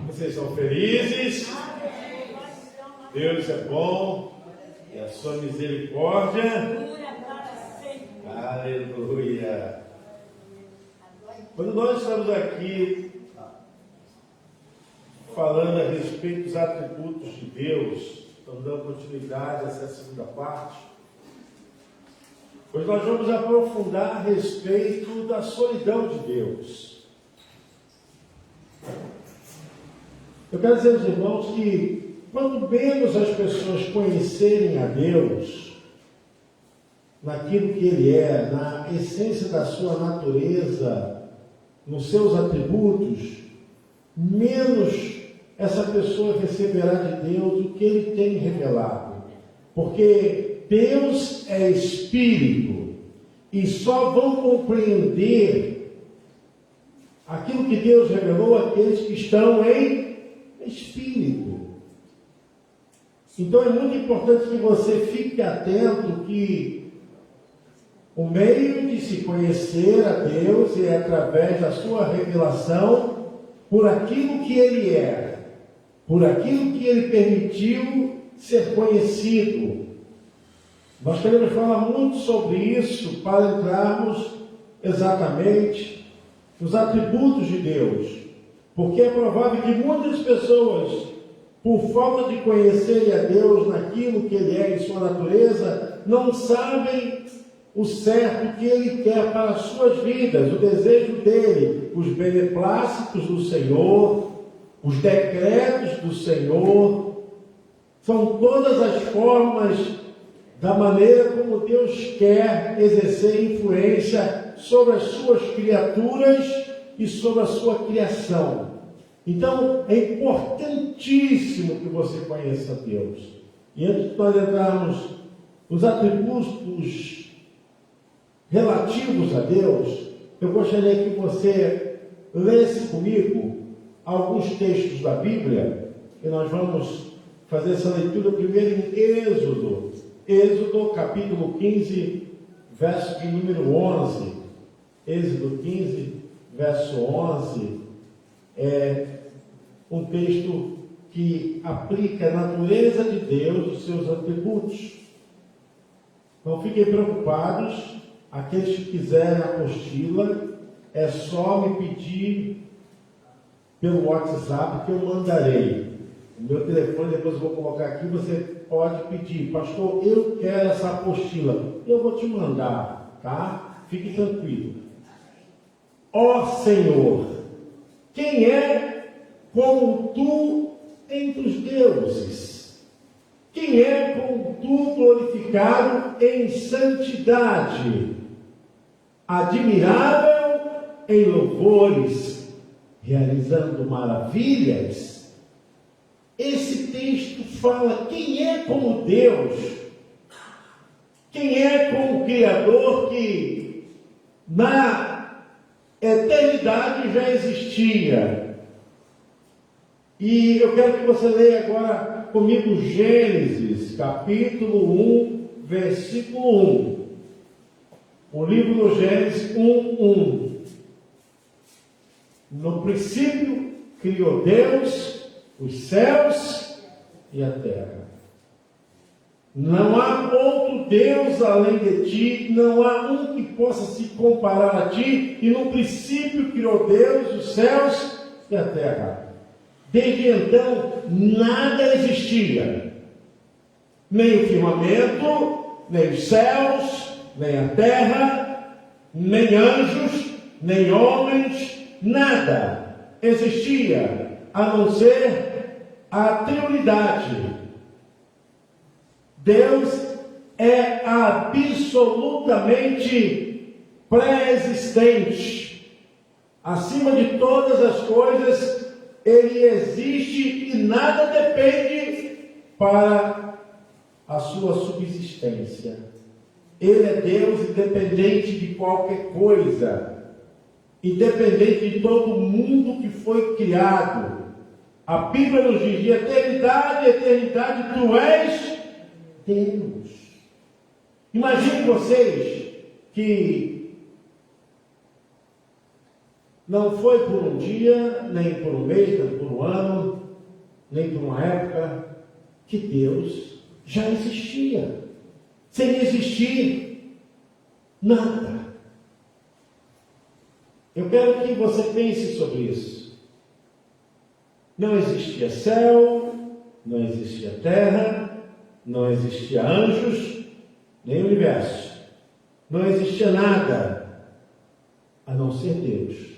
Vocês são felizes? Deus é bom e a sua misericórdia. Aleluia. Quando nós estamos aqui falando a respeito dos atributos de Deus, estamos dando continuidade a essa segunda parte, hoje nós vamos aprofundar a respeito da solidão de Deus. Eu quero dizer aos irmãos que quanto menos as pessoas conhecerem a Deus, naquilo que Ele é, na essência da sua natureza, nos seus atributos, menos essa pessoa receberá de Deus o que Ele tem revelado. Porque Deus é Espírito e só vão compreender aquilo que Deus revelou aqueles que estão em Espírito. Então é muito importante que você fique atento que o meio de se conhecer a Deus é através da sua revelação por aquilo que Ele é, por aquilo que Ele permitiu ser conhecido. Nós queremos falar muito sobre isso para entrarmos exatamente nos atributos de Deus. Porque é provável que muitas pessoas, por falta de conhecerem a Deus naquilo que Ele é em sua natureza, não sabem o certo que Ele quer para as suas vidas, o desejo dEle, os beneplácitos do Senhor, os decretos do Senhor. São todas as formas da maneira como Deus quer exercer influência sobre as suas criaturas e sobre a sua criação. Então, é importantíssimo que você conheça Deus. E antes de nós entrarmos nos atributos relativos a Deus, eu gostaria que você lesse comigo alguns textos da Bíblia, e nós vamos fazer essa leitura primeiro em Êxodo. Êxodo, capítulo 15, verso de número 11. Êxodo 15, verso 11, é um texto que aplica a natureza de Deus, os seus atributos. Não fiquem preocupados, aqueles que quiserem a apostila, é só me pedir pelo WhatsApp que eu mandarei. O meu telefone, depois eu vou colocar aqui, você pode pedir: pastor, eu quero essa apostila, eu vou te mandar, tá? Fique tranquilo. Ó Senhor, quem é como tu entre os deuses? Quem é como tu glorificado em santidade, admirável em louvores, realizando maravilhas? Esse texto fala quem é como Deus, quem é como o Criador que na eternidade já existia. E eu quero que você leia agora comigo Gênesis, capítulo 1, versículo 1. O livro do Gênesis 1:1. No princípio criou Deus os céus e a terra. Não há outro Deus além de ti, não há um que possa se comparar a ti, e no princípio criou Deus os céus e a terra. Desde então, nada existia, nem o firmamento, nem os céus, nem a terra, nem anjos, nem homens, nada existia, a não ser a Trindade. Deus é absolutamente pré-existente. Acima de todas as coisas, Ele existe e nada depende para a sua subsistência. Ele é Deus independente de qualquer coisa, independente de todo mundo que foi criado. A Bíblia nos diz: de eternidade, eternidade, tu és Deus. Imagine vocês que Não foi por um dia, nem por um mês, nem por um ano, nem por uma época, que Deus já existia. Sem existir nada. Eu quero que você pense sobre isso. Não existia céu, não existia terra, não existia anjos, nem universo. Não existia nada, a não ser Deus,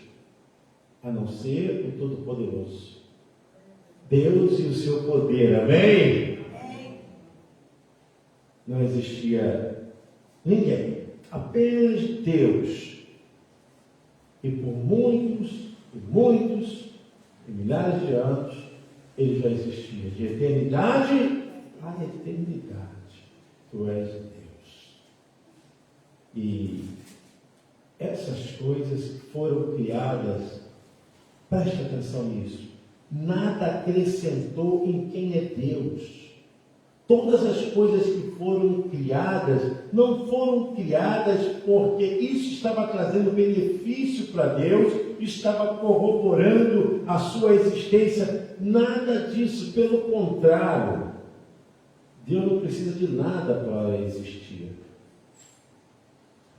a não ser o Todo-Poderoso. Deus e o seu poder, amém? Não existia ninguém, apenas Deus. E por muitos, e muitos, e milhares de anos, Ele já existia. De eternidade a eternidade. Tu és Deus. E essas coisas foram criadas, preste atenção nisso, nada acrescentou em quem é Deus. Todas as coisas que foram criadas, não foram criadas porque isso estava trazendo benefício para Deus, estava corroborando a sua existência. Nada disso, pelo contrário. Deus não precisa de nada para existir.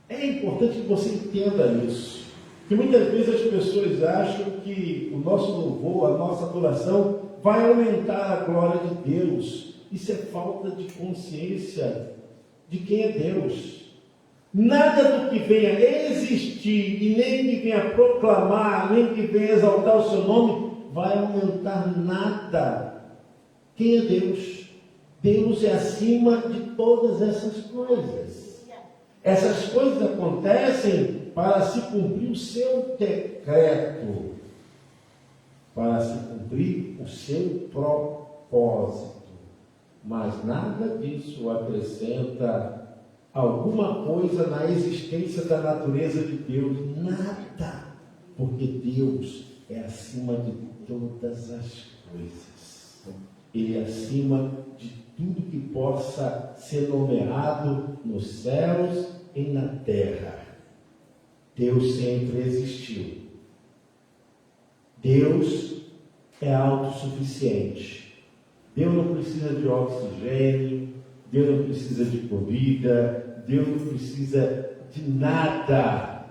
É importante que você entenda isso. Porque muitas vezes as pessoas acham que o nosso louvor, a nossa adoração, vai aumentar a glória de Deus. Isso é falta de consciência de quem é Deus. Nada do que venha existir e nem que venha proclamar, nem que venha exaltar o seu nome, vai aumentar nada. Quem é Deus? Deus é acima de todas essas coisas. Essas coisas acontecem para se cumprir o seu decreto, para se cumprir o seu propósito. Mas nada disso acrescenta alguma coisa na existência da natureza de Deus. Nada. Porque Deus é acima de todas as coisas. Ele é acima de tudo que possa ser nomeado nos céus e na terra. Deus sempre existiu. Deus é autossuficiente. Deus não precisa de oxigênio, Deus não precisa de comida, Deus não precisa de nada,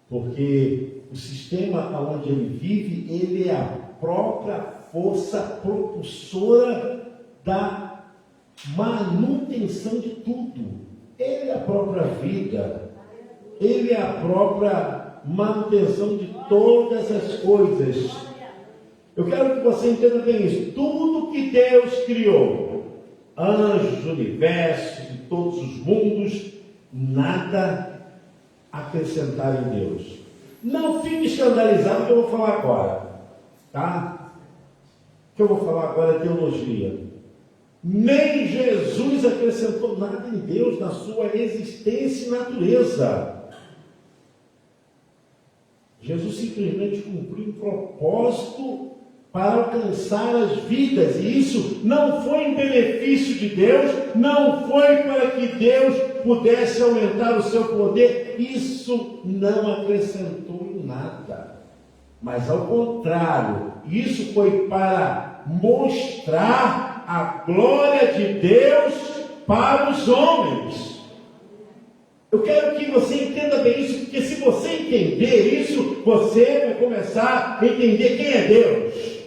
porque o sistema onde ele vive, ele é a própria força propulsora da manutenção de tudo. Ele é a própria vida, ele é a própria manutenção de todas as coisas. Eu quero que você entenda bem isso. Tudo que Deus criou, anjos, universo, de todos os mundos, nada acrescentar em Deus. Não fique escandalizado com o que eu vou falar agora, tá? O que eu vou falar agora é teologia. Nem Jesus acrescentou nada em Deus, na sua existência e natureza. Jesus simplesmente cumpriu um propósito para alcançar as vidas, e isso não foi em benefício de Deus, não foi para que Deus pudesse aumentar o seu poder, isso não acrescentou em nada, mas ao contrário, isso foi para mostrar a glória de Deus para os homens. Eu quero que você entenda bem isso, porque se você entender isso, você vai começar a entender quem é Deus.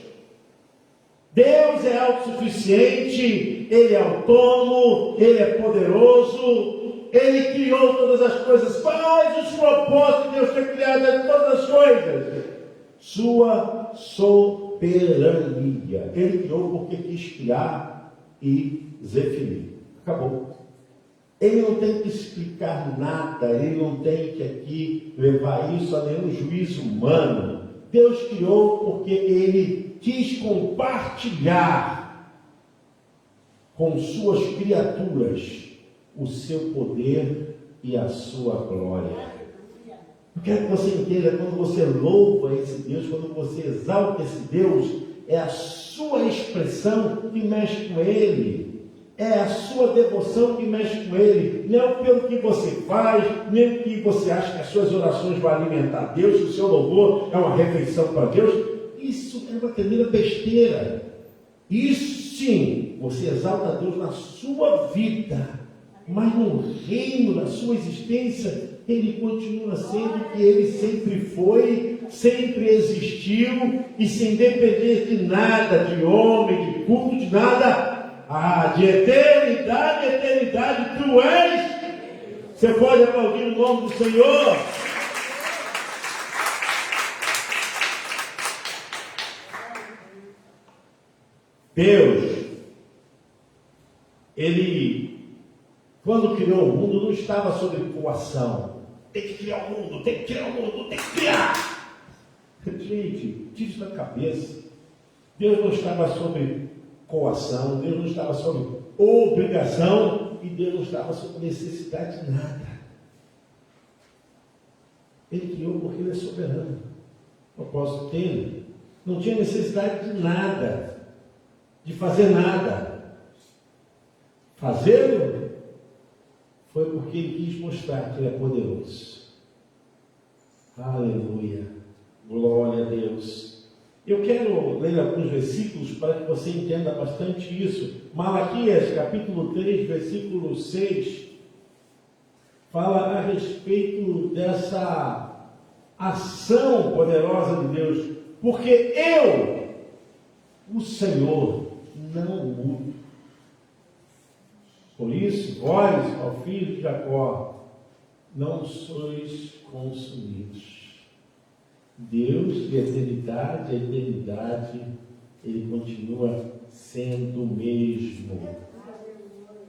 Deus é autossuficiente, Ele é autônomo, Ele é poderoso, Ele criou todas as coisas. Quais os propósitos de Deus ter criado todas as coisas? Sua soberania. Ele criou porque quis criar e definir. Acabou. Ele não tem que explicar nada, ele não tem que aqui levar isso a nenhum juízo humano. Deus criou porque Ele quis compartilhar com suas criaturas o seu poder e a sua glória. Eu quero que você entenda, quando você louva esse Deus, quando você exalta esse Deus, é a sua expressão que mexe com Ele. é a sua devoção que mexe com Ele, não pelo que você faz, nem o que você acha que as suas orações vão alimentar Deus, o seu louvor é uma refeição para Deus. Isso é uma tremenda besteira. Isso sim, você exalta Deus na sua vida, mas no reino, na sua existência, Ele continua sendo o que Ele sempre foi, sempre existiu, e sem depender de nada, de homem, de culto, de nada. De eternidade a eternidade, tu és. Você pode aplaudir o nome do Senhor. Deus, Ele, quando criou o mundo, não estava sob coação. Tem que criar o mundo, tem que criar o mundo, tem que criar. Gente, tira isso da cabeça. Deus não estava sob coação, Deus não estava sob obrigação e Deus não estava sob necessidade de nada. Ele criou porque Ele é soberano. O propósito dele não tinha necessidade de nada, de fazer nada. Fazê-lo foi porque Ele quis mostrar que Ele é poderoso. Aleluia, glória a Deus. Eu quero ler alguns versículos para que você entenda bastante isso. Malaquias, capítulo 3, versículo 6, fala a respeito dessa ação poderosa de Deus. Porque eu, o Senhor, não mudo. Por isso, vós, ó filho de Jacó, não sois consumidos. Deus, de eternidade a eternidade, Ele continua sendo o mesmo.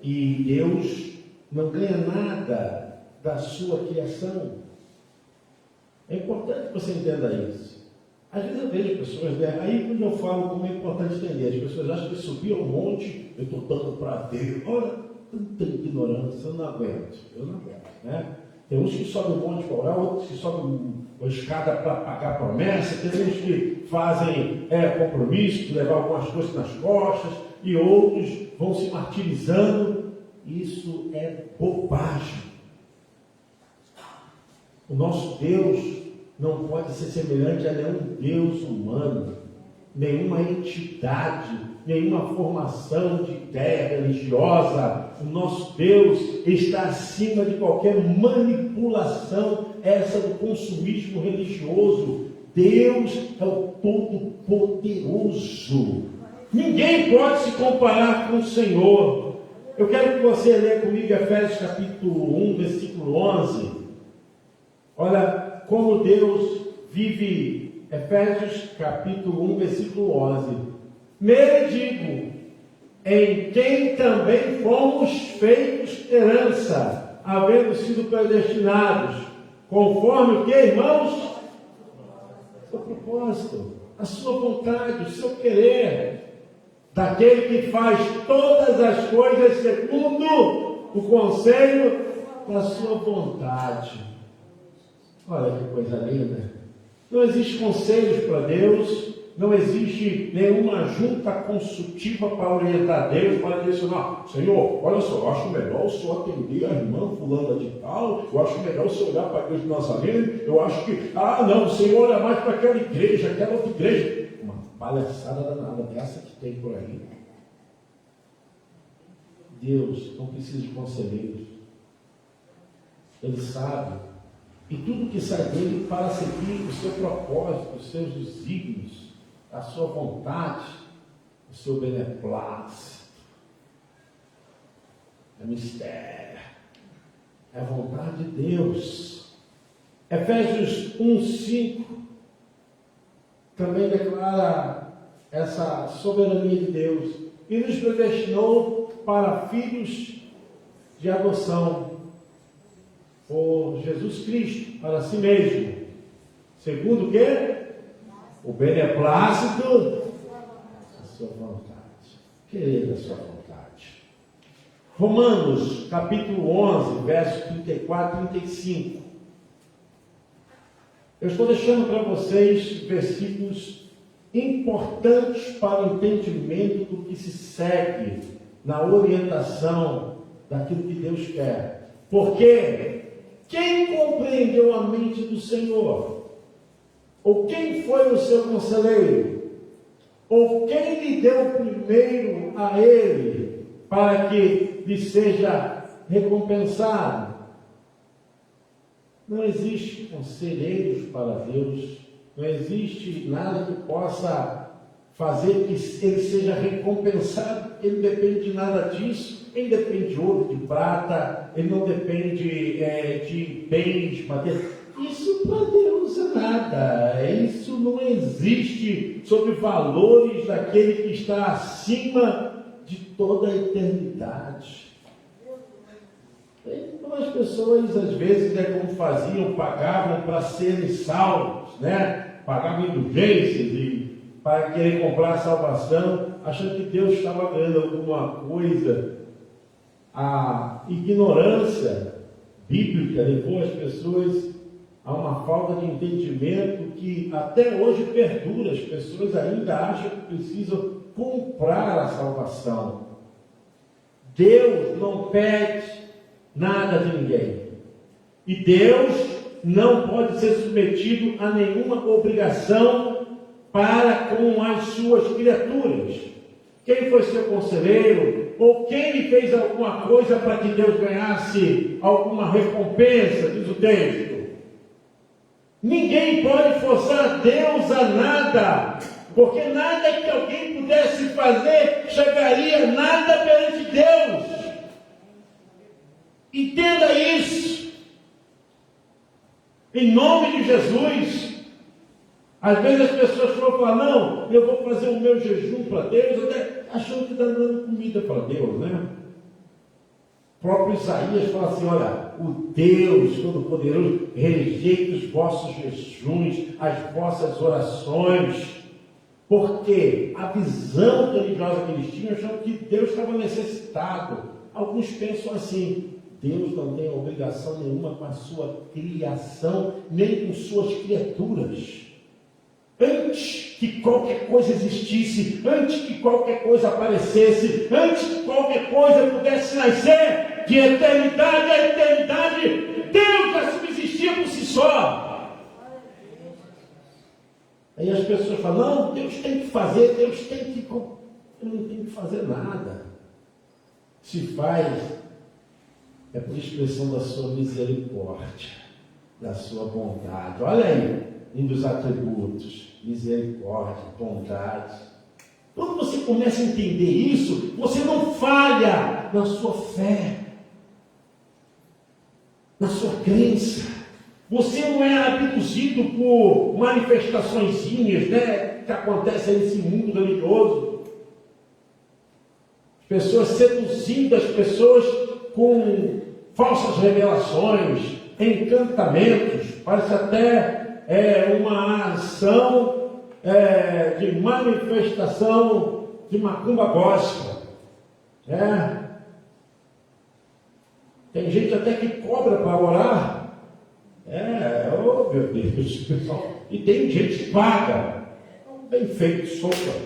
E Deus não ganha nada da sua criação. É importante que você entenda isso. Às vezes eu vejo pessoas, né? Aí quando eu falo como é importante entender, as pessoas acham que subir ao monte, eu estou dando para Deus. Olha, tanta ignorância, eu não aguento, né? Tem uns que sobem um monte para orar, outros que sobem uma escada para pagar promessa, tem uns que fazem compromisso de levar algumas coisas nas costas, e outros vão se martirizando. Isso é bobagem. O nosso Deus não pode ser semelhante a nenhum Deus humano, nenhuma entidade, nenhuma formação de ideia religiosa. O nosso Deus está acima de qualquer manipulação, essa do consumismo religioso. Deus é o Todo-Poderoso. Ninguém pode se comparar com o Senhor. Eu quero que você leia comigo Efésios capítulo 1, versículo 11. Olha como Deus vive. Efésios capítulo 1, versículo 11. Nele digo, em quem também fomos feitos herança, havendo sido predestinados, conforme o que, irmãos? O propósito, a sua vontade, o seu querer, daquele que faz todas as coisas segundo o conselho da sua vontade. Olha que coisa linda. Não existe conselhos para Deus, não existe nenhuma junta consultiva para orientar Deus, para direcionar. Senhor, olha só, eu acho melhor o senhor atender a irmã fulana de tal, eu acho melhor o senhor olhar para a igreja de Nazareno, eu acho que, não, o senhor olha mais para aquela igreja, aquela outra igreja. Uma palhaçada danada dessa que tem por aí. Deus não precisa de conselheiros. Ele sabe. E tudo que sai dele para seguir o seu propósito, os seus desígnios, a sua vontade, o seu beneplácito. É mistério. É a vontade de Deus. Efésios 1:5 também declara essa soberania de Deus. E nos predestinou para filhos de adoção por Jesus Cristo, para si mesmo. Segundo o quê? O beneplácito da sua vontade. Querer da sua vontade. Romanos, capítulo 11, versos 34 e 35. Eu estou deixando para vocês versículos importantes para o entendimento do que se segue na orientação daquilo que Deus quer. Porque quem compreendeu a mente do Senhor? Ou quem foi o seu conselheiro? Ou quem lhe deu primeiro a ele, para que lhe seja recompensado? Não existe conselheiros para Deus, não existe nada que possa fazer que ele seja recompensado. Ele não depende de nada disso, ele depende de ouro, de prata, ele não depende de bens materiais. Isso para Deus é nada, isso não existe sobre valores daquele que está acima de toda a eternidade. Então as pessoas às vezes, como faziam, pagavam para serem salvos, pagavam indulgências e para querer comprar a salvação, achando que Deus estava ganhando alguma coisa. A ignorância bíblica levou as pessoas a uma falta de entendimento que até hoje perdura. As pessoas ainda acham que precisam comprar a salvação. Deus não pede nada de ninguém. E Deus não pode ser submetido a nenhuma obrigação para com as suas criaturas. Quem foi seu conselheiro? Ou quem lhe fez alguma coisa para que Deus ganhasse alguma recompensa, diz o texto. Ninguém pode forçar Deus a nada, porque nada que alguém pudesse fazer chegaria nada perante Deus. Entenda isso. Em nome de Jesus. Às vezes as pessoas falam, não, eu vou fazer o meu jejum para Deus, até achando que está dando comida para Deus, O próprio Isaías fala assim, olha, o Deus Todo-Poderoso rejeita os vossos jejuns, as vossas orações, porque a visão religiosa que eles tinham, achando que Deus estava necessitado. Alguns pensam assim, Deus não tem obrigação nenhuma com a sua criação, nem com suas criaturas. Antes que qualquer coisa existisse, antes que qualquer coisa aparecesse, antes que qualquer coisa pudesse nascer, de eternidade a eternidade, Deus já subsistia por si só. Aí as pessoas falam, não, Deus tem que fazer, Deus tem que... Eu não tenho que fazer nada. Se faz, é por expressão da sua misericórdia, da sua bondade. Olha aí. Um dos atributos, misericórdia, bondade. Quando você começa a entender isso, você não falha na sua fé, na sua crença. Você não é abduzido por manifestaçõezinhas, que acontecem nesse mundo religioso. As pessoas seduzindo as pessoas com falsas revelações, encantamentos, parece até uma ação de manifestação de macumba gospel. Tem gente até que cobra para orar. Oh meu Deus, pessoal. E tem gente que paga. Bem feito, sopa.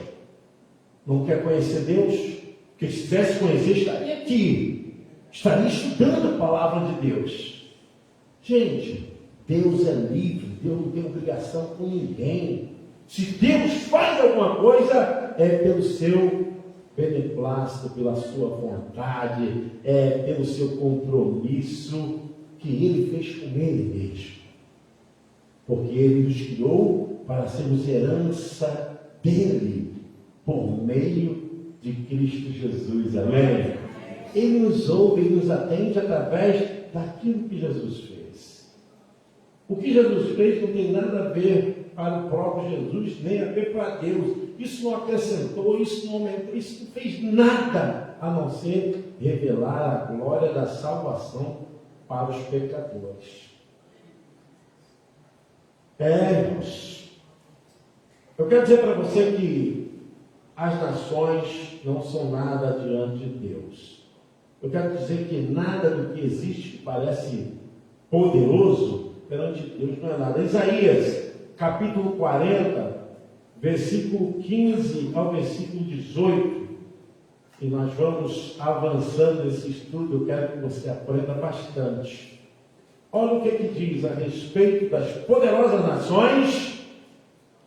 Não quer conhecer Deus? Porque se quisesse conhecer, estaria aqui. Estaria estudando a palavra de Deus. Gente, Deus é livre. Deus não tem obrigação com ninguém. Se Deus faz alguma coisa, é pelo seu beneplácito, pela sua vontade, é pelo seu compromisso que Ele fez com Ele mesmo. Porque Ele nos criou para sermos herança dEle, por meio de Cristo Jesus. Amém? Ele nos ouve, Ele nos atende através daquilo que Jesus fez. O que Jesus fez não tem nada a ver para o próprio Jesus, nem a ver para Deus. Isso não acrescentou, isso não aumentou, isso não fez nada, a não ser revelar a glória da salvação para os pecadores. Irmãos, eu quero dizer para você que as nações não são nada diante de Deus. Eu quero dizer que nada do que existe que parece poderoso perante Deus não é nada. Isaías, capítulo 40, versículo 15 ao versículo 18. e nós vamos avançando nesse estudo. Eu quero que você aprenda bastante. Olha o que diz a respeito das poderosas nações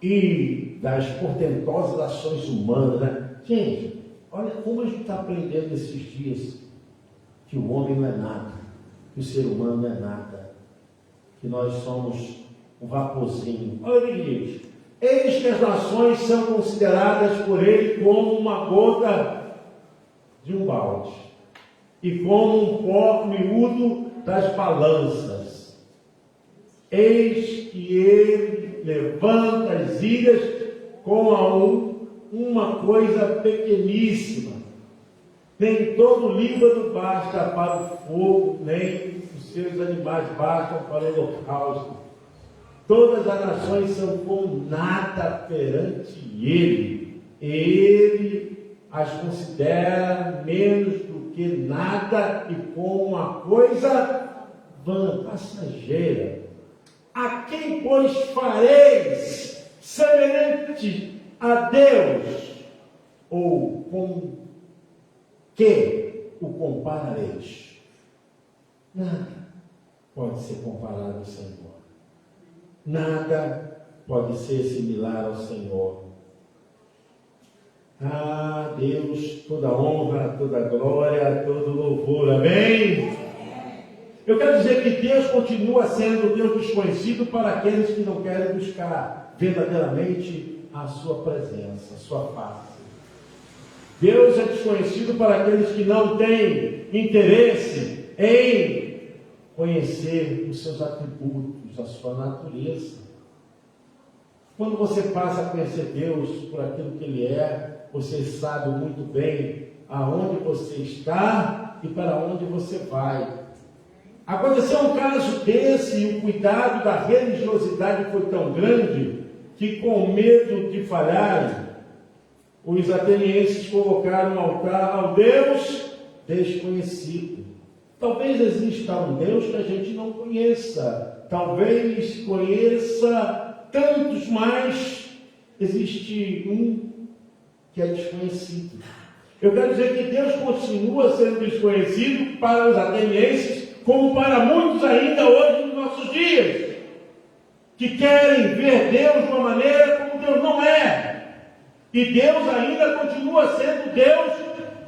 e das portentosas ações humanas, né? Gente, olha como a gente está aprendendo nesses dias que o homem não é nada, que o ser humano não é nada, que nós somos um vaporzinho. Olha o que diz: eis que as nações são consideradas por ele como uma gota de um balde, e como um pó miúdo das balanças. Eis que ele levanta as ilhas como uma coisa pequeníssima. Nem todo o Líbano basta para o fogo, nem os seus animais bastam para o holocausto. Todas as nações são como nada perante ele. Ele as considera menos do que nada e como uma coisa vã, passageira. A quem, pois, fareis semelhante a Deus? Ou com que o comparareis? Nada pode ser comparado ao Senhor. Nada pode ser similar ao Senhor. Ah, Deus, toda honra, toda glória, todo louvor. Amém? Eu quero dizer que Deus continua sendo Deus desconhecido para aqueles que não querem buscar verdadeiramente a sua presença, a sua face. Deus é desconhecido para aqueles que não têm interesse em conhecer os seus atributos, a sua natureza. Quando você passa a conhecer Deus por aquilo que Ele é, você sabe muito bem aonde você está e para onde você vai. Aconteceu um caso desse e o cuidado da religiosidade foi tão grande que, com medo de falharem, os atenienses colocaram um altar ao Deus desconhecido. Talvez exista um Deus que a gente não conheça, talvez conheça tantos, mas existe um que é desconhecido. Eu quero dizer que Deus continua sendo desconhecido para os atenienses, como para muitos ainda hoje nos nossos dias, que querem ver Deus de uma maneira como Deus não é. E Deus ainda continua sendo Deus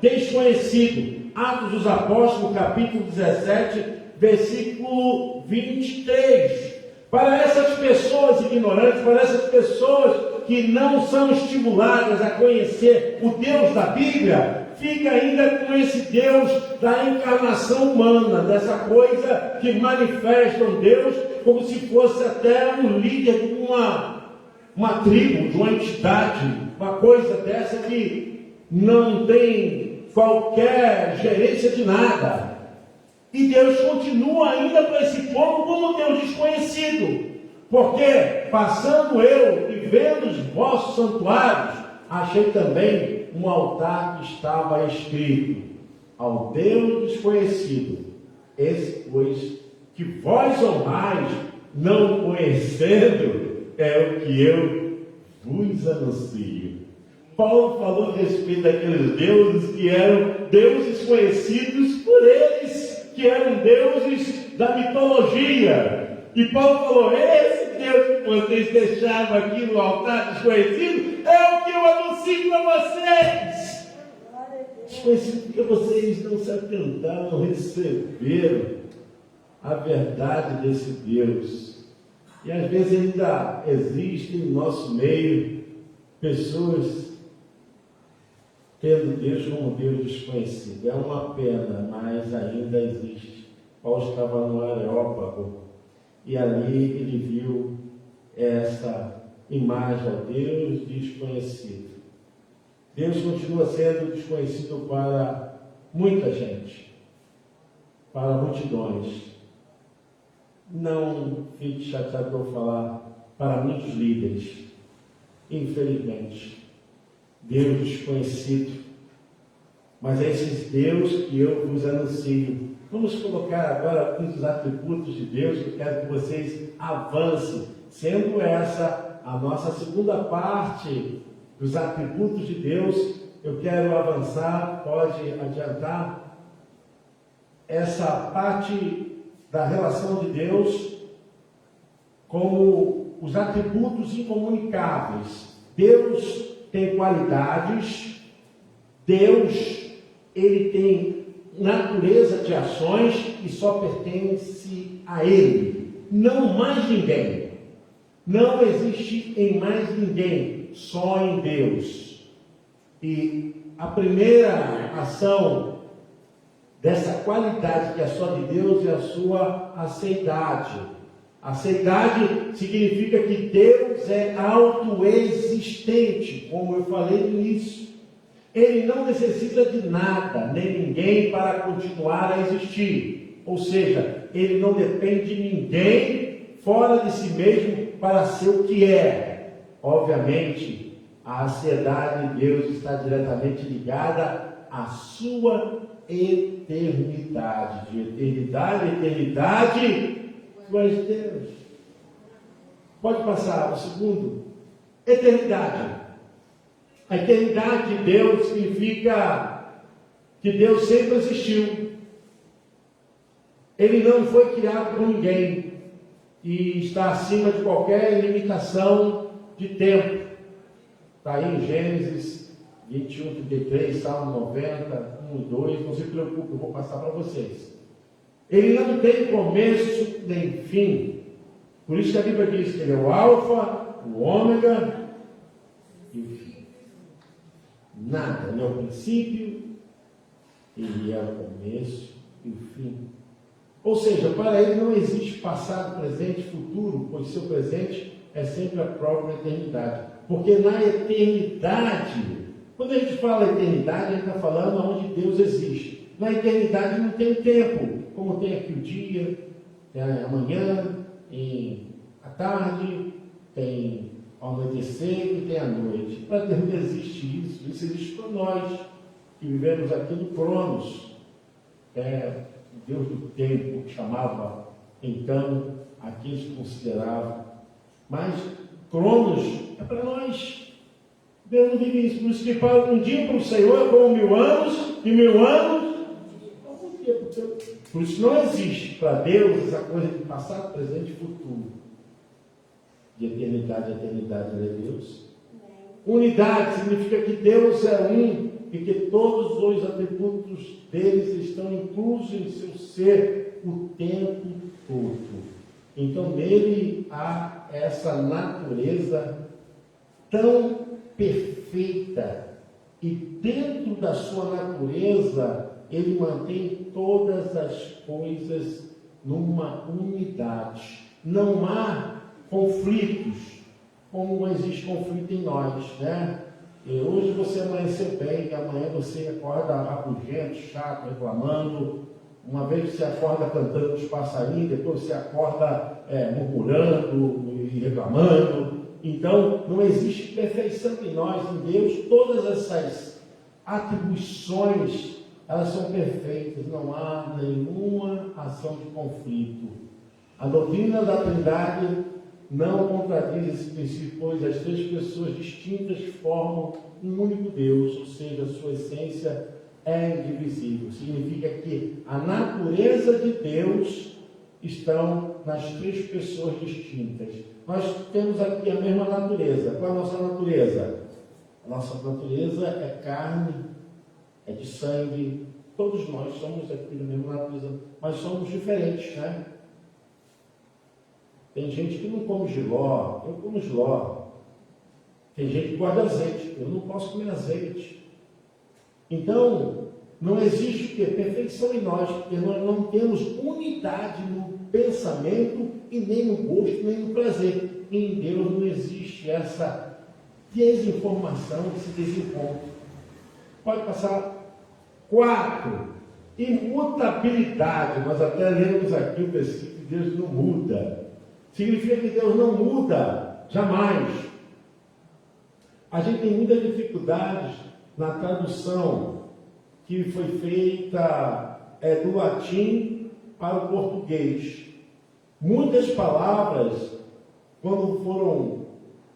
desconhecido. Atos dos Apóstolos, capítulo 17, versículo 23. Para essas pessoas ignorantes, para essas pessoas que não são estimuladas a conhecer o Deus da Bíblia, fica ainda com esse Deus da encarnação humana, dessa coisa que manifesta um Deus como se fosse até um líder de uma tribo, de uma entidade, uma coisa dessa que não tem qualquer gerência de nada. E Deus continua ainda para esse povo como Deus desconhecido. Porque, passando eu e vendo os vossos santuários, achei também um altar que estava escrito: ao Deus desconhecido, esse, pois, que vós honrais, não conhecendo, é o que eu vos anuncio. Paulo falou a respeito daqueles deuses que eram deuses conhecidos por eles, que eram deuses da mitologia. E Paulo falou: esse Deus que vocês deixaram aqui no altar desconhecido é o que eu anuncio para vocês. Desconhecido porque vocês não se atentaram, não receberam a verdade desse Deus. E às vezes ainda existem no nosso meio pessoas tendo Deus como Deus desconhecido. É uma pena, mas ainda existe. Paulo estava no Areópago e ali ele viu essa imagem ao Deus desconhecido. Deus continua sendo desconhecido para muita gente, para multidões. Não fique chateado por falar, para muitos líderes. Infelizmente, Deus desconhecido. Mas é esses Deus que eu vos anuncio. Vamos colocar agora alguns dos atributos de Deus que eu quero que vocês avancem, sendo essa a nossa segunda parte dos atributos de Deus eu quero avançar, pode adiantar, essa parte da relação de Deus como os atributos incomunicáveis. Deus tem qualidades, Deus, ele tem natureza de ações e só pertence a Ele, não mais ninguém. Não existe em mais ninguém, só em Deus. E a primeira ação dessa qualidade que é só de Deus é a sua aceidade. Aceidade significa que Deus é autoexistente, como eu falei no início. Ele não necessita de nada, nem ninguém para continuar a existir. Ou seja, ele não depende de ninguém fora de si mesmo para ser o que é. Obviamente, a ansiedade de Deus está diretamente ligada à sua eternidade. De eternidade a eternidade, tu és Deus. Pode passar o segundo. Eternidade. A eternidade de Deus significa que Deus sempre existiu. Ele não foi criado por ninguém e está acima de qualquer limitação de tempo. Está aí em Gênesis 21, 33, Salmo 90, 1 e 2. Não se preocupe, eu vou passar para vocês. Ele não tem começo nem fim. Por isso que a Bíblia diz que ele é o alfa, o ômega e o fim. Nada, ele é o princípio, ele é o começo e o fim. Ou seja, para ele não existe passado, presente e futuro, pois seu presente é sempre a própria eternidade. Porque na eternidade, quando a gente fala eternidade, a gente está falando onde Deus existe. Na eternidade não tem tempo, como tem aqui o dia, tem amanhã, tem a tarde, tem ao anoitecer e tem a noite. Para Deus não existe isso. Isso existe para nós, que vivemos aqui no Cronos. O Deus do tempo, que chamava então aqueles que consideravam. Mas Cronos é para nós. Deus não vive isso. Por isso que fala, um dia para o Senhor é como 1000 anos, e 1000 anos é um dia para o Senhor. Por isso não existe para Deus essa coisa de passado, presente e futuro. De eternidade a eternidade, Ele é Deus. Unidade significa que Deus é um e que todos os atributos deles estão inclusos em seu ser o tempo todo. Então nele há essa natureza tão perfeita e dentro da sua natureza ele mantém todas as coisas numa unidade. Não há conflitos, como não existe conflito em nós, né? E hoje você amanheceu bem, e amanhã você acorda rabugento, chato, reclamando. Uma vez você acorda cantando os passarinhos, depois você acorda murmurando e reclamando. Então, não existe perfeição em nós, em Deus. Todas essas atribuições, elas são perfeitas. Não há nenhuma ação de conflito. A doutrina da Trindade não contradiz esse princípio, pois as três pessoas distintas formam um único Deus, ou seja, a sua essência é indivisível. Significa que a natureza de Deus estão nas três pessoas distintas. Nós temos aqui a mesma natureza. Qual é a nossa natureza? A nossa natureza é carne, é de sangue. Todos nós somos aqui da mesma natureza, mas somos diferentes, né? Tem gente que não come jiló, eu como jiló. Tem gente que guarda azeite, eu não posso comer azeite. Então, não existe o quê? Perfeição em nós, porque nós não temos unidade no pensamento e nem no gosto, nem no prazer. Em Deus não existe essa desinformação, esse desencontro. Pode passar. 4. Imutabilidade. Nós até lemos aqui o versículo: Deus não muda. Significa que Deus não muda, jamais. A gente tem muitas dificuldades na tradução que foi feita do latim para o português. Muitas palavras, quando foram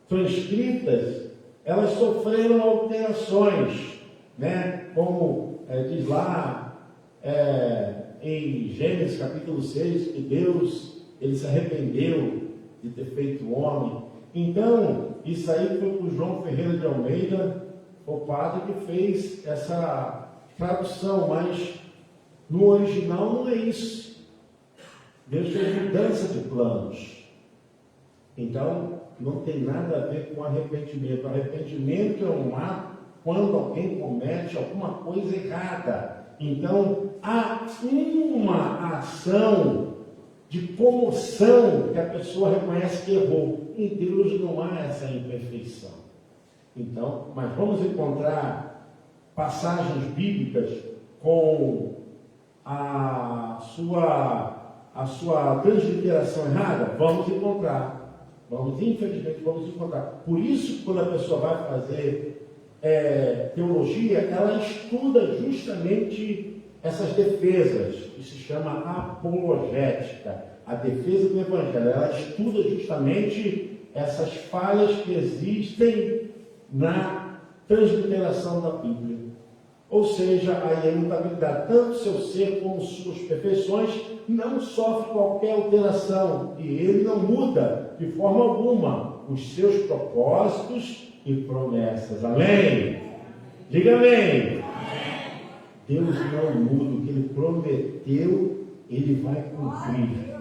transcritas, elas sofreram alterações. né? Como diz lá em Gênesis capítulo 6, que Deus, ele se arrependeu de ter feito o homem. Então, isso aí foi para o João Ferreira de Almeida, o padre que fez essa tradução, mas no original não é isso. Deus fez mudança de planos. Então, não tem nada a ver com arrependimento. Arrependimento é um ato quando alguém comete alguma coisa errada. Então, há uma ação de comoção que a pessoa reconhece que errou. Em Deus não há essa imperfeição. Então, mas vamos encontrar passagens bíblicas com a sua transliteração errada? Vamos encontrar. Infelizmente, vamos encontrar. Por isso, quando a pessoa vai fazer teologia, ela estuda justamente essas defesas, que se chama apologética, a defesa do Evangelho. Ela estuda justamente essas falhas que existem na transliteração da Bíblia. Ou seja, a imutabilidade, tanto seu ser como suas perfeições, não sofre qualquer alteração, e ele não muda de forma alguma os seus propósitos e promessas. Amém? Diga amém. Deus não muda, o que ele prometeu, ele vai cumprir.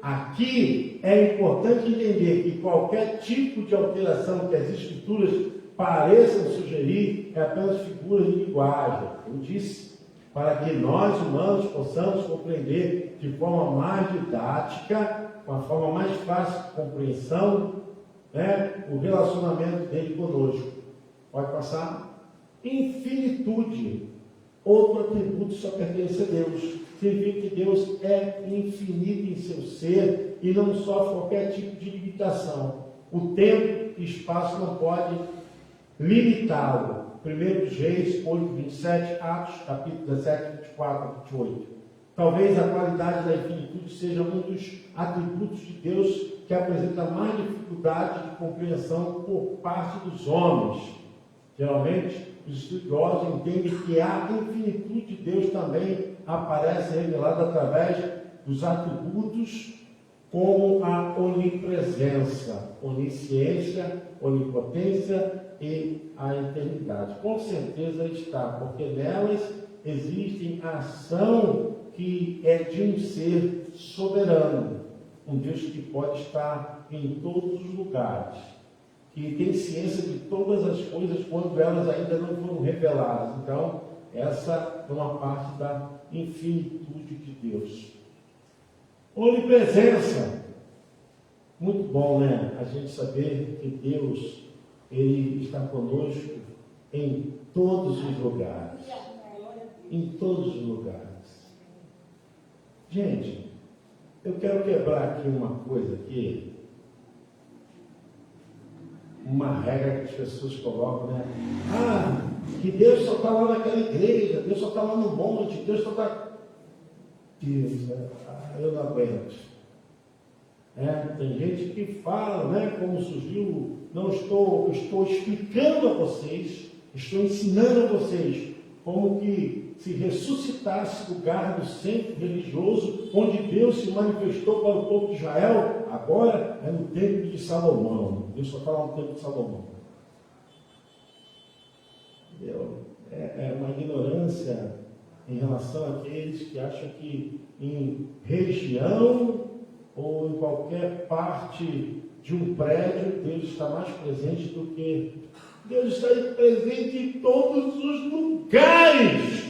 Aqui é importante entender que qualquer tipo de alteração que as Escrituras pareçam sugerir é apenas figura de linguagem. Eu disse, para que nós humanos possamos compreender de forma mais didática, uma forma mais fácil de compreensão, o relacionamento dele conosco. Pode passar? Infinitude. Outro atributo só pertence a Deus. Significa que Deus é infinito em seu ser e não sofre qualquer tipo de limitação. O tempo e espaço não pode limitá-lo. 1 Reis 8, 27, Atos, capítulo 17, 24 a 28. Talvez a qualidade da infinitude seja um dos atributos de Deus que apresenta mais dificuldade de compreensão por parte dos homens. Geralmente, os estudiosos entendem que a infinitude de Deus também aparece revelada através dos atributos como a onipresença, onisciência, onipotência e a eternidade. Com certeza está, porque nelas existe a ação que é de um ser soberano, um Deus que pode estar em todos os lugares, que tem ciência de todas as coisas quando elas ainda não foram reveladas. Então, essa é uma parte da infinitude de Deus. Onipresença. Muito bom, né? A gente saber que Deus, ele está conosco em todos os lugares. Em todos os lugares. Gente, eu quero quebrar aqui uma coisa aqui. Uma regra que as pessoas colocam, né? Que Deus só está lá naquela igreja, Deus só está lá no monte, Deus só está... Deus, eu não aguento. Tem gente que fala, né? Como surgiu, estou explicando a vocês, estou ensinando a vocês como que se ressuscitasse o lugar do centro religioso, onde Deus se manifestou para o povo de Israel, agora é no templo de Salomão. Deus só está lá no templo de Salomão. É uma ignorância em relação àqueles que acham que em região ou em qualquer parte de um prédio, Deus está mais presente do que... Deus está presente em todos os lugares.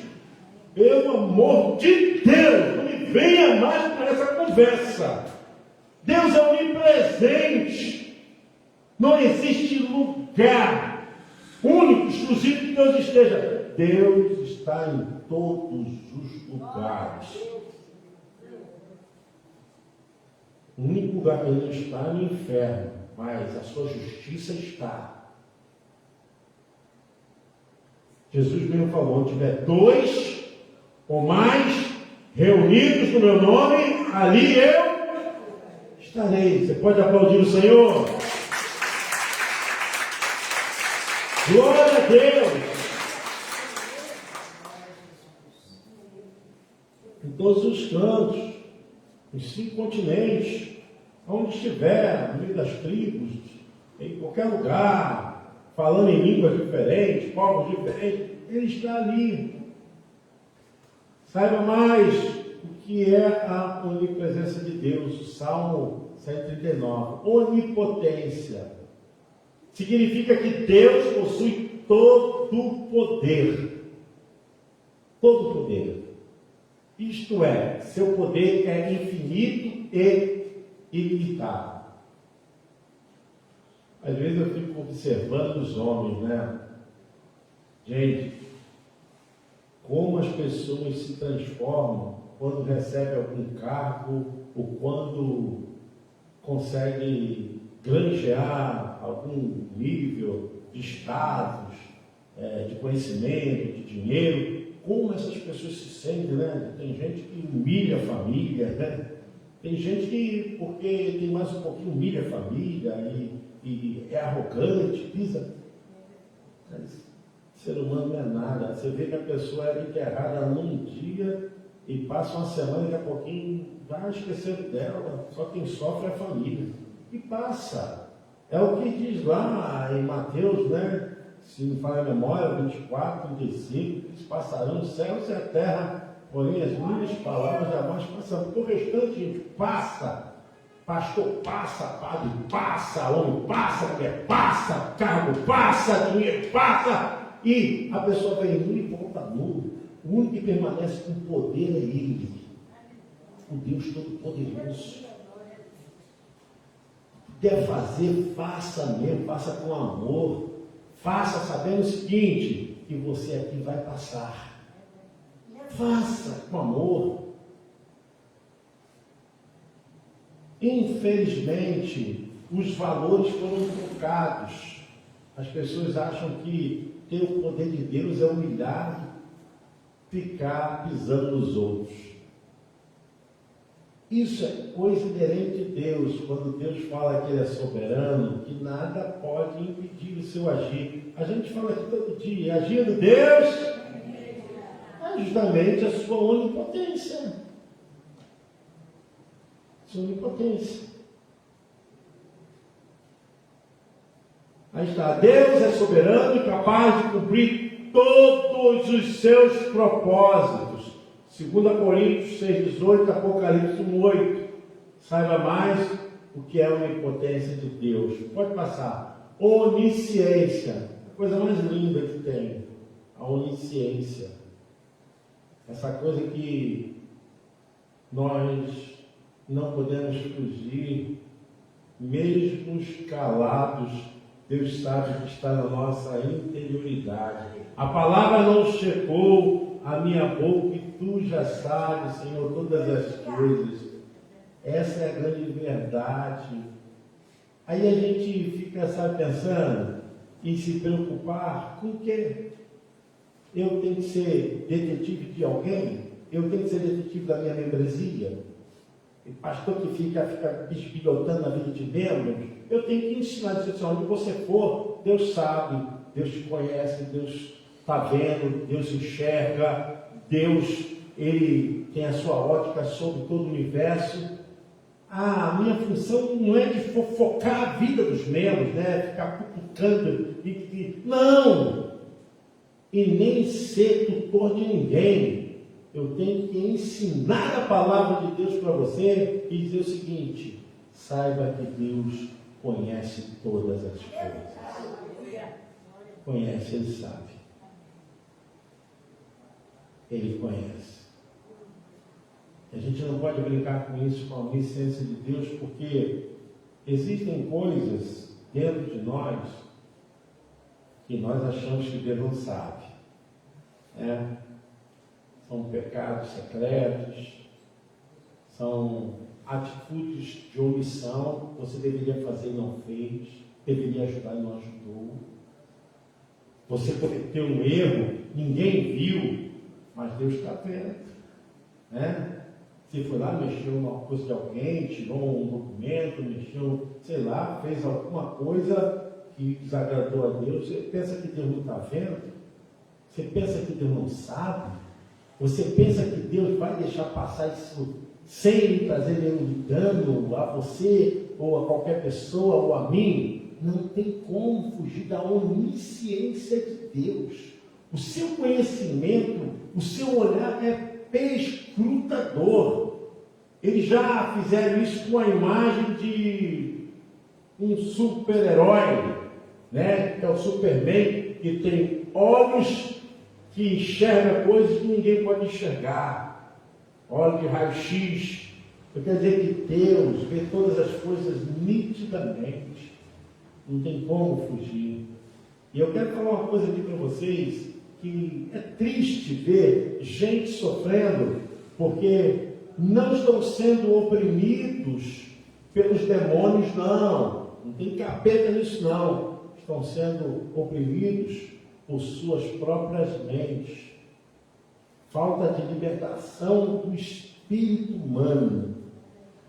Pelo amor de Deus, não me venha mais com essa conversa. Deus é onipresente. Não existe lugar único, exclusivo que Deus esteja. Deus está em todos os lugares. O único lugar que ele não está é no inferno, mas a sua justiça está. Jesus mesmo falou: onde tiver 2 ou mais reunidos no meu nome, ali eu estarei. Você pode aplaudir o Senhor? Glória a Deus! todos os cantos, nos 5 continentes, onde estiver, no meio das tribos, em qualquer lugar, falando em línguas diferentes, povos diferentes, Ele está ali. Saiba mais o que é a onipresença de Deus, o Salmo 139. Onipotência. Significa que Deus possui todo o poder. Todo o poder. Isto é, seu poder é infinito e ilimitado. Às vezes eu fico observando os homens, né? Gente, como as pessoas se transformam quando recebem algum cargo ou quando conseguem granjear algum nível de status, de conhecimento, de dinheiro. Como essas pessoas se sentem, né? Tem gente que humilha a família, né? Tem gente que, porque tem mais um pouquinho, humilha a família e é arrogante, pisa. Mas ser humano não é nada. Você vê que a pessoa era enterrada num dia e passa uma semana e daqui a pouquinho vai esquecendo dela. Só quem sofre é a família. E passa. É o que diz lá em Mateus, né? Se não falha a memória, 24, 35, que se passarão os céus e a terra, porém as minhas palavras jamais passarão. Porque o restante, gente, passa. Pastor passa, padre passa, homem passa, mulher passa, cargo passa, dinheiro passa. E a pessoa vem nu e volta nu. O único que permanece com poder é Ele. O Deus Todo-Poderoso. Quer fazer, faça mesmo, faça com amor. Faça sabendo o seguinte, que você aqui vai passar. Faça com amor. Infelizmente, os valores foram trocados. As pessoas acham que ter o poder de Deus é humilhar e ficar pisando nos outros. Isso é coisa inerente de Deus, quando Deus fala que Ele é soberano, que nada pode impedir o seu agir. A gente fala aqui todo dia, agindo Deus é justamente a sua onipotência. Sua onipotência. Aí está, Deus é soberano e capaz de cumprir todos os seus propósitos. 2 Coríntios 6,18, Apocalipse 1,8. Saiba mais o que é a onipotência de Deus. Pode passar. Onisciência. A coisa mais linda que tem. A onisciência. Essa coisa que nós não podemos fugir, mesmo calados. Deus sabe que está na nossa interioridade. A palavra não chegou à minha boca e tu já sabes, Senhor, todas as coisas. Essa é a grande verdade. Aí a gente fica, sabe, pensando em se preocupar com o quê? Eu tenho que ser detetive de alguém? Eu tenho que ser detetive da minha membresia? E pastor que fica bisbilhotando na vida de membros? Eu tenho que ensinar, dizer assim, onde você for, Deus sabe, Deus te conhece, Deus está vendo, Deus enxerga, Deus, Ele tem a sua ótica sobre todo o universo. A minha função não é de fofocar a vida dos membros, né? Ficar cutucando, não! E nem ser tutor de ninguém. Eu tenho que ensinar a palavra de Deus para você e dizer o seguinte: saiba que Deus conhece todas as coisas. Conhece, Ele sabe. Ele conhece. A gente não pode brincar com isso, com a onisciência de Deus, porque existem coisas dentro de nós que nós achamos que Deus não sabe. São pecados secretos, são atitudes de omissão, você deveria fazer e não fez, deveria ajudar e não ajudou. Você cometeu um erro, ninguém viu, mas Deus está vendo. Você foi lá, mexeu numa coisa de alguém, tirou um documento, mexeu, sei lá, fez alguma coisa que desagradou a Deus. Você pensa que Deus não está vendo? Você pensa que Deus não sabe? Você pensa que Deus vai deixar passar isso sem lhe trazer nenhum dano a você, ou a qualquer pessoa, ou a mim? Não tem como fugir da onisciência de Deus. O seu conhecimento, o seu olhar é perscrutador. Eles já fizeram isso com a imagem de um super-herói, né? Que é o Superman, que tem olhos que enxerga coisas que ninguém pode enxergar. Olhos de raio-x. Quer dizer que Deus vê todas as coisas nitidamente. Não tem como fugir. E eu quero falar uma coisa aqui para vocês, que é triste ver gente sofrendo, porque não estão sendo oprimidos pelos demônios, não. Não tem capeta nisso, não. Estão sendo oprimidos por suas próprias mentes. Falta de libertação do espírito humano.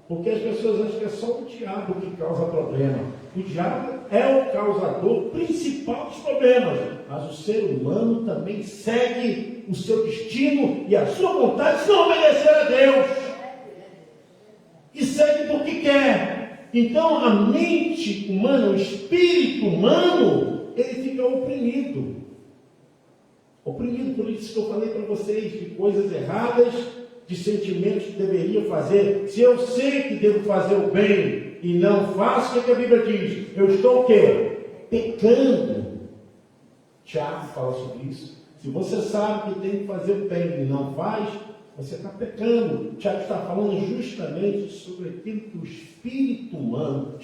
Porque as pessoas acham que é só o diabo que causa problema. O diabo é o causador principal dos problemas. Mas o ser humano também segue o seu destino e a sua vontade se não obedecer a Deus. E segue porque quer. Então a mente humana, o espírito humano, ele fica oprimido. Oprimido por isso que eu falei para vocês, de coisas erradas, de sentimentos que deveria fazer. Se eu sei que devo fazer o bem e não faço, o que a Bíblia diz? Eu estou o quê? Pecando. Tiago fala sobre isso. Se você sabe que tem que fazer o bem e não faz, você está pecando. Tiago está falando justamente sobre aquilo que o espírito humano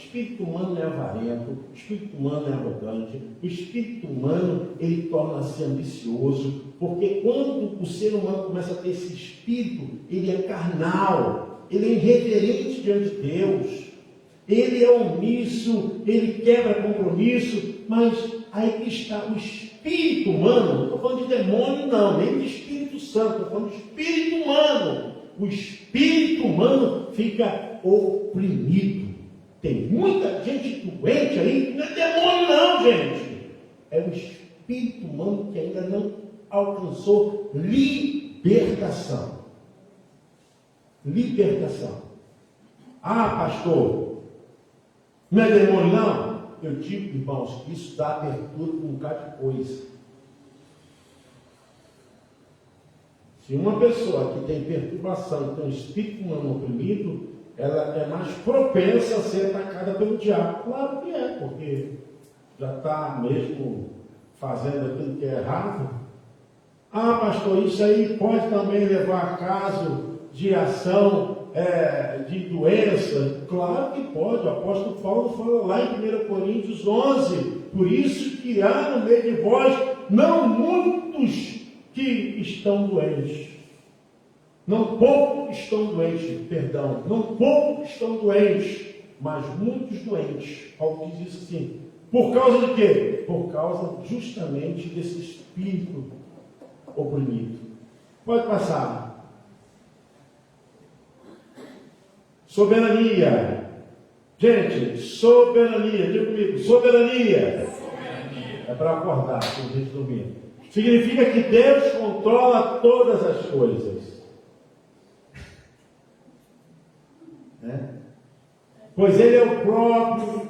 é avarento, o espírito humano é arrogante, o espírito humano ele torna-se ambicioso, porque quando o ser humano começa a ter esse espírito, ele é carnal, ele é irreverente diante de Deus, ele é omisso, ele quebra compromisso, mas aí que está o espírito humano. Não estou falando de demônio, não, nem de Espírito Santo, estou falando de espírito humano. O espírito humano fica oprimido. Tem muita gente doente aí, não é demônio, não, gente. É o espírito humano que ainda não alcançou libertação. Libertação. Ah, pastor, não é demônio, não? Eu digo, irmãos, que isso dá abertura para um bocado de coisa. Se uma pessoa que tem perturbação, tem um espírito humano oprimido, ela é mais propensa a ser atacada pelo diabo. Claro que é, porque já está mesmo fazendo aquilo que é errado. Ah, pastor, isso aí pode também levar a caso de ação de doença? Claro que pode. O apóstolo Paulo fala lá em 1 Coríntios 11, por isso que há no meio de vós não muitos que estão doentes. Não poucos estão doentes, perdão. Não poucos estão doentes, mas muitos doentes. Paulo diz isso assim. Por causa de quê? Por causa justamente desse espírito oprimido. Pode passar. Soberania. Gente, soberania. Diga comigo, soberania. É para acordar, com a gente dormir. Significa que Deus controla todas as coisas. Pois Ele é o próprio,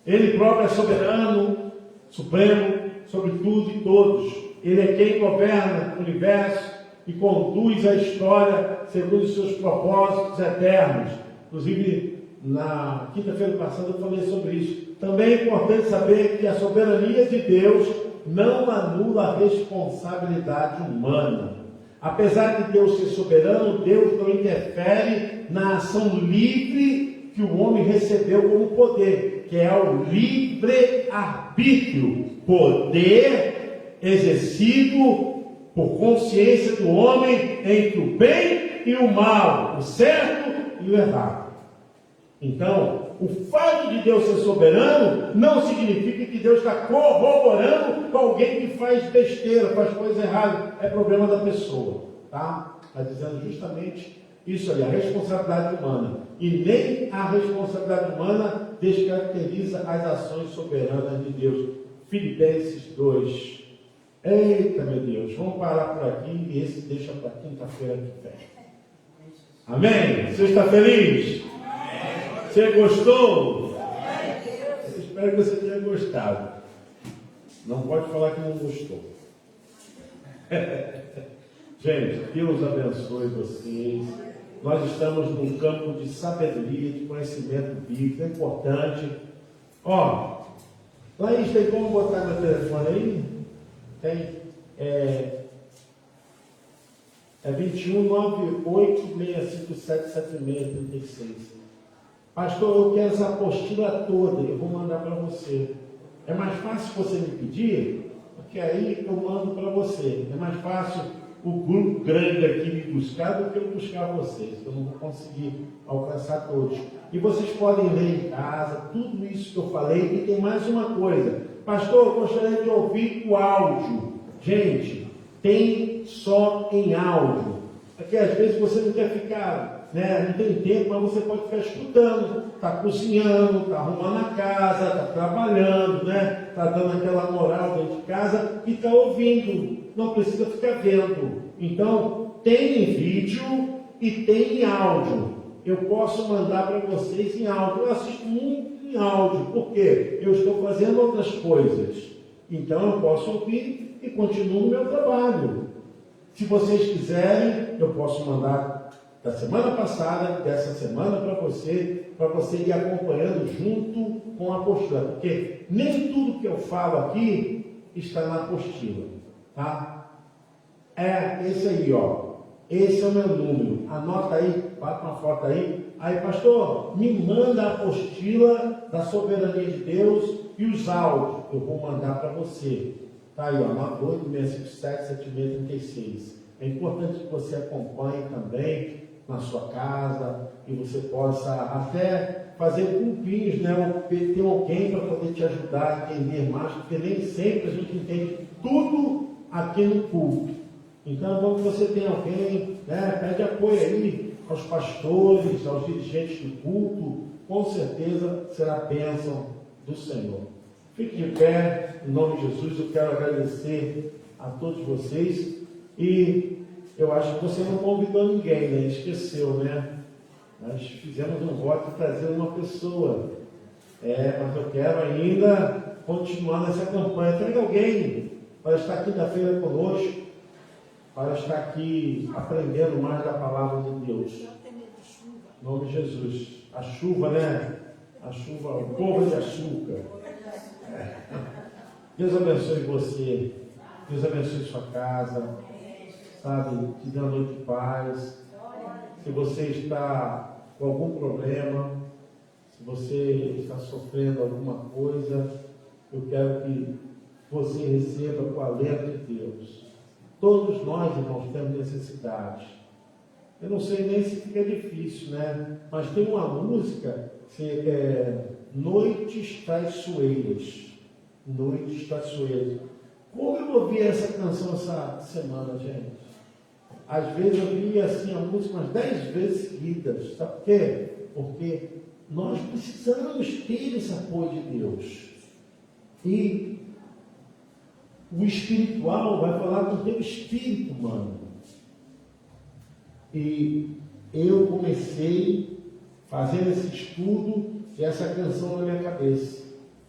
Ele próprio é soberano, supremo, sobre tudo e todos. Ele é quem governa o universo e conduz a história segundo os seus propósitos eternos. Inclusive, na quinta-feira passada eu falei sobre isso. Também é importante saber que a soberania de Deus não anula a responsabilidade humana. Apesar de Deus ser soberano, Deus não interfere na ação livre que o homem recebeu como poder, que é o livre-arbítrio, poder exercido por consciência do homem entre o bem e o mal, o certo e o errado. Então, o fato de Deus ser soberano não significa que Deus está corroborando com alguém que faz besteira, faz coisa errada. É problema da pessoa, tá? Está dizendo justamente isso ali, a responsabilidade humana. E nem a responsabilidade humana descaracteriza as ações soberanas de Deus. Filipenses 2, Eita, meu Deus, vamos parar por aqui e esse deixa para quinta-feira que vem. Amém? Você está feliz? Você gostou? Eu espero que você tenha gostado. Não pode falar que não gostou. Gente, Deus abençoe vocês. Nós estamos num campo de sabedoria, de conhecimento bíblico, é importante. Ó, Laís, tem como botar meu telefone aí? Tem. É 21 98 657 7636. Pastor, eu quero essa apostila toda, eu vou mandar para você. É mais fácil você me pedir, porque aí eu mando para você. É mais fácil o grupo grande aqui me buscar do que eu buscar vocês. Eu não vou conseguir alcançar todos. E vocês podem ler em casa tudo isso que eu falei. E tem mais uma coisa. Pastor, eu gostaria de ouvir o áudio. Gente, tem só em áudio. Porque às vezes você não quer ficar, não tem tempo, mas você pode ficar escutando. Está cozinhando, está arrumando a casa, está trabalhando, está dando aquela moral dentro de casa e está ouvindo. Não precisa ficar vendo. Então, tem em vídeo e tem em áudio. Eu posso mandar para vocês em áudio. Eu assisto muito em áudio, porque eu estou fazendo outras coisas. Então, eu posso ouvir e continuo o meu trabalho. Se vocês quiserem, eu posso mandar da semana passada, dessa semana para você ir acompanhando junto com a apostila. Porque nem tudo que eu falo aqui está na apostila. Tá? É esse aí, ó. Esse é o meu número. Anota aí, bate uma foto aí. Aí, pastor, me manda a apostila da soberania de Deus e os áudios. Eu vou mandar para você. Tá aí, ó. 98-657-7636. É importante que você acompanhe também na sua casa e você possa até fazer grupinhos, ter alguém para poder te ajudar a entender mais, porque nem sempre a gente entende tudo aqui no culto. Então, quando você tem alguém, pede apoio aí aos pastores, aos dirigentes do culto, com certeza será bênção do Senhor. Fique de pé, em nome de Jesus. Eu quero agradecer a todos vocês e eu acho que você não convidou ninguém, esqueceu, Nós fizemos um voto de trazer uma pessoa, mas eu quero ainda continuar nessa campanha. Traga alguém para estar quinta-feira conosco, para estar aqui aprendendo mais da palavra de Deus. Em nome de Jesus. A chuva, A chuva, o povo de açúcar. Deus abençoe você. Deus abençoe sua casa. Sabe, te dê uma noite de paz. Se você está com algum problema, se você está sofrendo alguma coisa, eu quero que você receba com o alento de Deus. Todos nós, irmãos, temos necessidade. Eu não sei nem se fica difícil, Mas tem uma música que é Noites Traiçoeiras. Noites Traiçoeiras. Como eu ouvi essa canção essa semana, gente? Às vezes eu vi assim a música umas 10 vezes seguidas. Sabe por quê? Porque nós precisamos ter esse apoio de Deus. E o espiritual vai falar com o teu espírito, mano. E eu comecei fazendo esse estudo e essa canção na minha cabeça.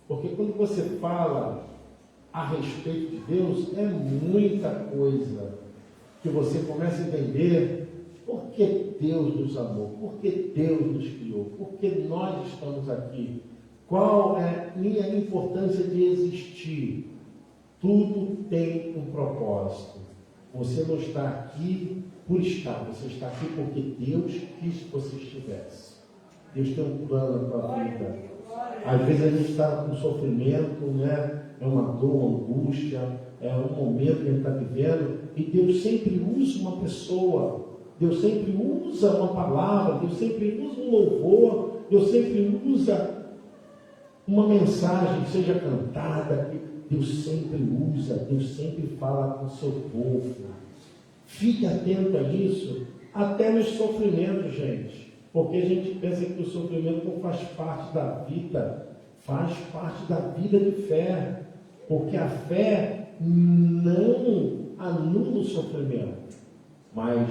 Porque quando você fala a respeito de Deus, é muita coisa que você começa a entender por que Deus nos amou, por que Deus nos criou, por que nós estamos aqui, qual é a minha importância de existir. Tudo tem um propósito. Você não está aqui por estar, você está aqui porque Deus quis que você estivesse. Deus tem um plano para a vida. Às vezes a gente está com sofrimento, é uma dor, uma angústia, é um momento que a gente está vivendo, e Deus sempre usa uma pessoa, Deus sempre usa uma palavra, Deus sempre usa um louvor, Deus sempre usa uma mensagem que seja cantada, Deus sempre usa, Deus sempre fala com o seu povo. Fique atento a isso, até nos sofrimentos, gente. Porque a gente pensa que o sofrimento não faz parte da vida, faz parte da vida de fé. Porque a fé não anula o sofrimento, mas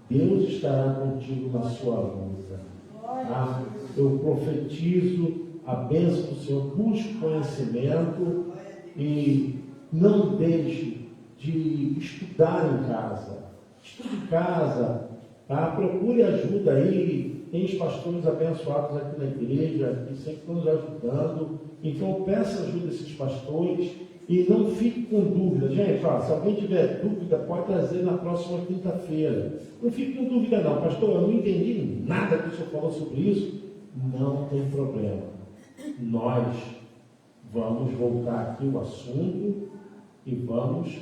Deus estará contigo na sua luta. Tá? Eu profetizo a bênção do Senhor, busque conhecimento e não deixe de estudar em casa. Estude em casa, tá? Procure ajuda aí. Tem os pastores abençoados aqui na igreja que sempre estão nos ajudando. Então peça ajuda a esses pastores e não fique com dúvida. Gente, ó, se alguém tiver dúvida, pode trazer na próxima quinta-feira. Não fique com dúvida não. Pastor, eu não entendi nada que o senhor falou sobre isso. Não tem problema. Nós vamos voltar aqui o assunto e vamos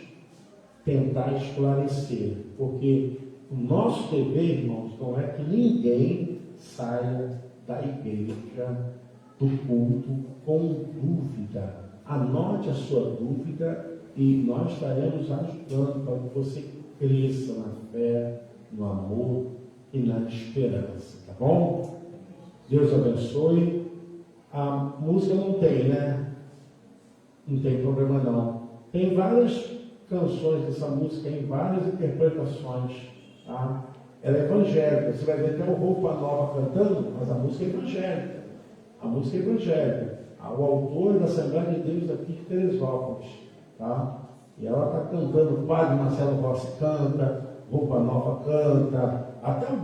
tentar esclarecer. Porque o nosso dever, irmãos, não é que ninguém saia da igreja, do culto, com dúvida. Anote a sua dúvida e nós estaremos ajudando para que você cresça na fé, no amor e na esperança, tá bom? Deus abençoe. A música não tem, né? Não tem problema não. Tem várias canções dessa música, em várias interpretações, tá? Ela é evangélica, você vai ver até o Roupa Nova cantando, mas a música é evangélica. A música é evangélica. O autor é da Assembleia de Deus aqui de Teresópolis, tá? E ela está cantando, o padre Marcelo Rossi canta, Roupa Nova canta, até o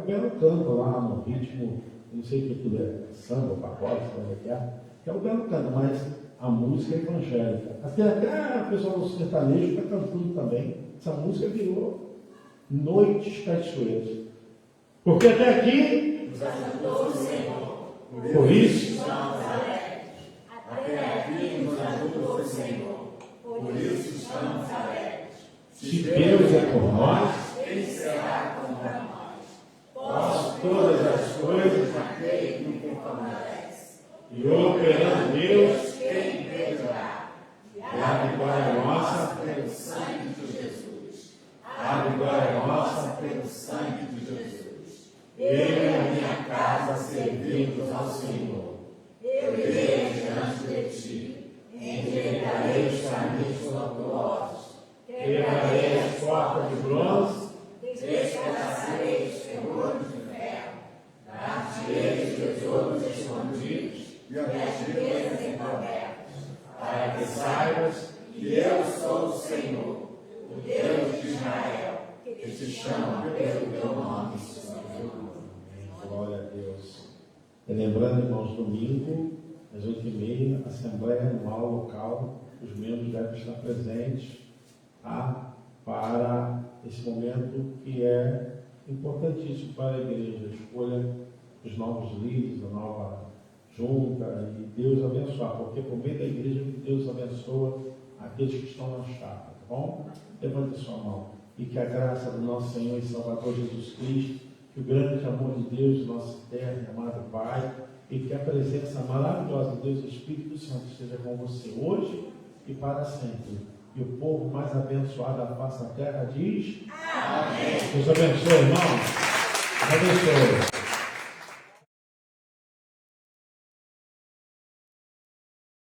Belo canta lá no ritmo, não sei o que tudo é, samba, pagode, como é que é. Até o Belo canta, mas a música é evangélica. Até o pessoal do sertanejo está cantando também. Essa música virou Noites Cachoeiras. Porque até aqui, por isso, até aqui nos ajudou o Senhor, por isso estamos alegres. Se Deus é por nós, quem será contra nós? posso todas as coisas naquele que me fortalece. e operando Deus, quem impedirá? a vitória é nossa, pelo sangue de Jesus. a vitória é nossa, pelo sangue de Jesus. eu e a minha casa servimos ao Senhor. Eu irei diante de ti, endireitarei os caminhos tortuosos, quebrarei as portas de bronze, despedaçarei os ferrolhos de ferro, dar-te-ei tesouros escondidos e as riquezas encobertas, para que saibas que eu sou o Senhor, o Deus de Israel, que te chama pelo teu nome, Senhor. Glória a Deus. E lembrando, irmãos, domingo, às 8h30, Assembleia Anual Local, os membros devem estar presentes, tá? Para esse momento que é importantíssimo para a igreja, a escolha dos novos líderes, a nova junta, e Deus abençoar, porque por meio da igreja Deus abençoa aqueles que estão na chapa, tá bom? Levante sua mão. E que a graça do nosso Senhor e Salvador Jesus Cristo, que o grande amor de Deus, nosso eterno e amado Pai, e que a presença maravilhosa de Deus, o Espírito Santo, esteja com você hoje e para sempre. E o povo mais abençoado da face da terra diz: Amém. Deus abençoe, irmãos. Deus abençoe.